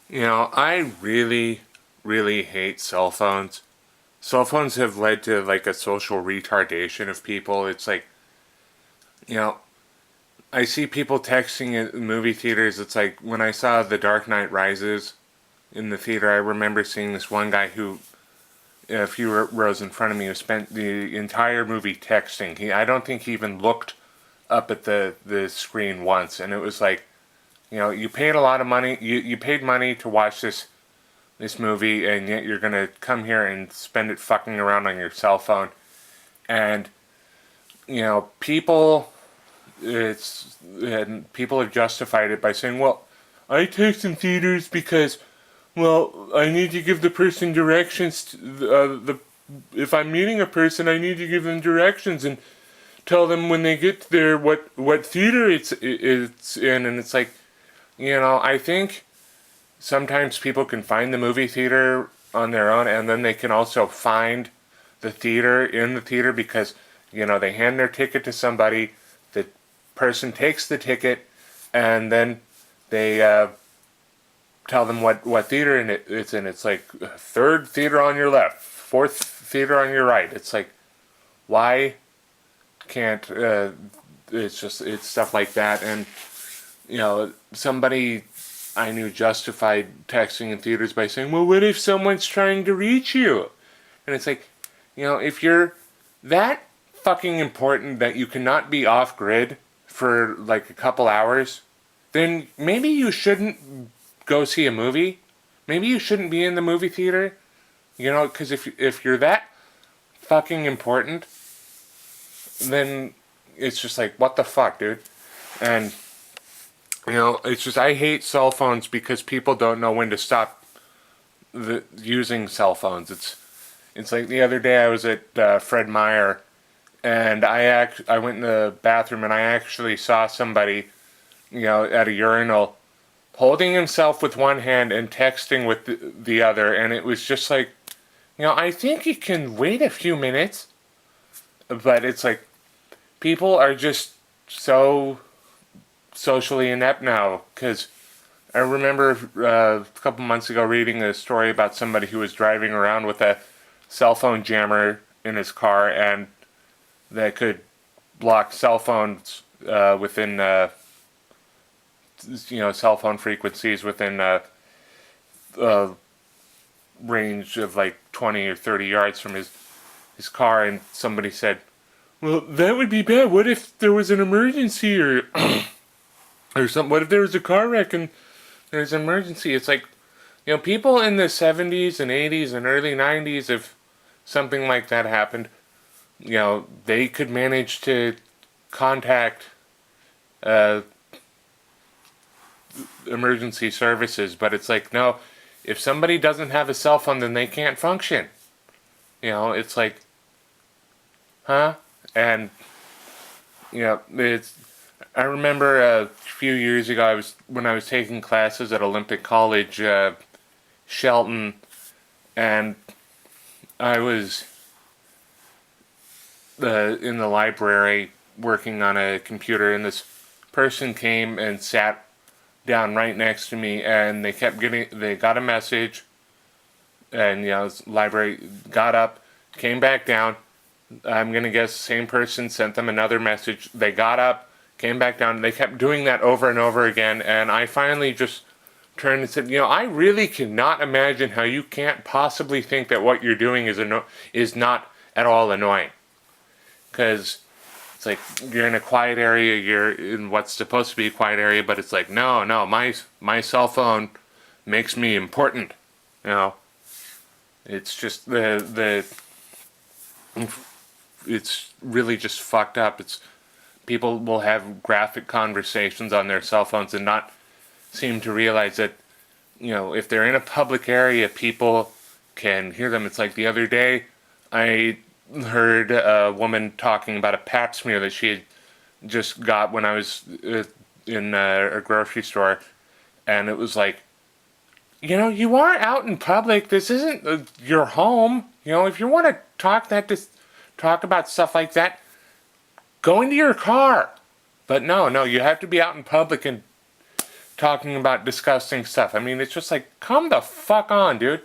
I really, really hate cell phones. Cell phones have led to like a social retardation of people. It's like, you know, I see people texting at movie theaters. It's like when I saw The Dark Knight Rises in the theater, I remember seeing this one guy who, a few rows in front of me, who spent the entire movie texting. I don't think he even looked up at the screen once. And it was like, you paid a lot of money. You paid money to watch this movie, and yet you're gonna come here and spend it fucking around on your cell phone. And people have justified it by saying, "Well, I text in theaters because, well, I need to give the person directions. The If I'm meeting a person, I need to give them directions and tell them when they get there what theater it's in." And it's like, I think sometimes people can find the movie theater on their own, and then they can also find the theater in the theater because they hand their ticket to somebody, the person takes the ticket, and then they tell them what theater it's in. It's like third theater on your left, fourth theater on your right. It's like, why can't it's stuff like that. And somebody I knew justified texting in theaters by saying, well, what if someone's trying to reach you? And it's like, if you're that fucking important that you cannot be off grid for like a couple hours, then maybe you shouldn't go see a movie. Maybe you shouldn't be in the movie theater. Because if you're that fucking important, then it's just like, what the fuck, dude? And it's just, I hate cell phones because people don't know when to stop using cell phones. It's like the other day I was at Fred Meyer, and I went in the bathroom and I actually saw somebody, at a urinal, holding himself with one hand and texting with the other, and it was just like, I think you can wait a few minutes, but it's like people are just so socially inept now. Because I remember a couple months ago reading a story about somebody who was driving around with a cell phone jammer in his car, and that could block cell phones within cell phone frequencies within a range of like 20 or 30 yards from his car. And somebody said, well, that would be bad. What if there was an emergency or or something? What if there was a car wreck and there's an emergency? It's like, people in the 70s and 80s and early 90s, if something like that happened, they could manage to contact emergency services. But it's like, no, if somebody doesn't have a cell phone, then they can't function. It's like, huh? And I remember a few years ago, when I was taking classes at Olympic College, Shelton, and I was in the library working on a computer, and this person came and sat down right next to me, and they got a message, and this library got up, came back down. I'm gonna guess the same person sent them another message. They got up, came back down. They kept doing that over and over again, and I finally just turned and said, I really cannot imagine how you can't possibly think that what you're doing is not at all annoying. Because it's like you're in a quiet area, you're in what's supposed to be a quiet area, but it's like, no, my cell phone makes me important. It's just it's really just fucked up. It's people will have graphic conversations on their cell phones and not seem to realize that if they're in a public area, people can hear them. It's like the other day I heard a woman talking about a pap smear that she had just got when I was in a grocery store, and it was like, you are out in public. This isn't your home. If you want to talk about stuff like that, go into your car. But no, you have to be out in public and talking about disgusting stuff. I mean, it's just like, come the fuck on, dude.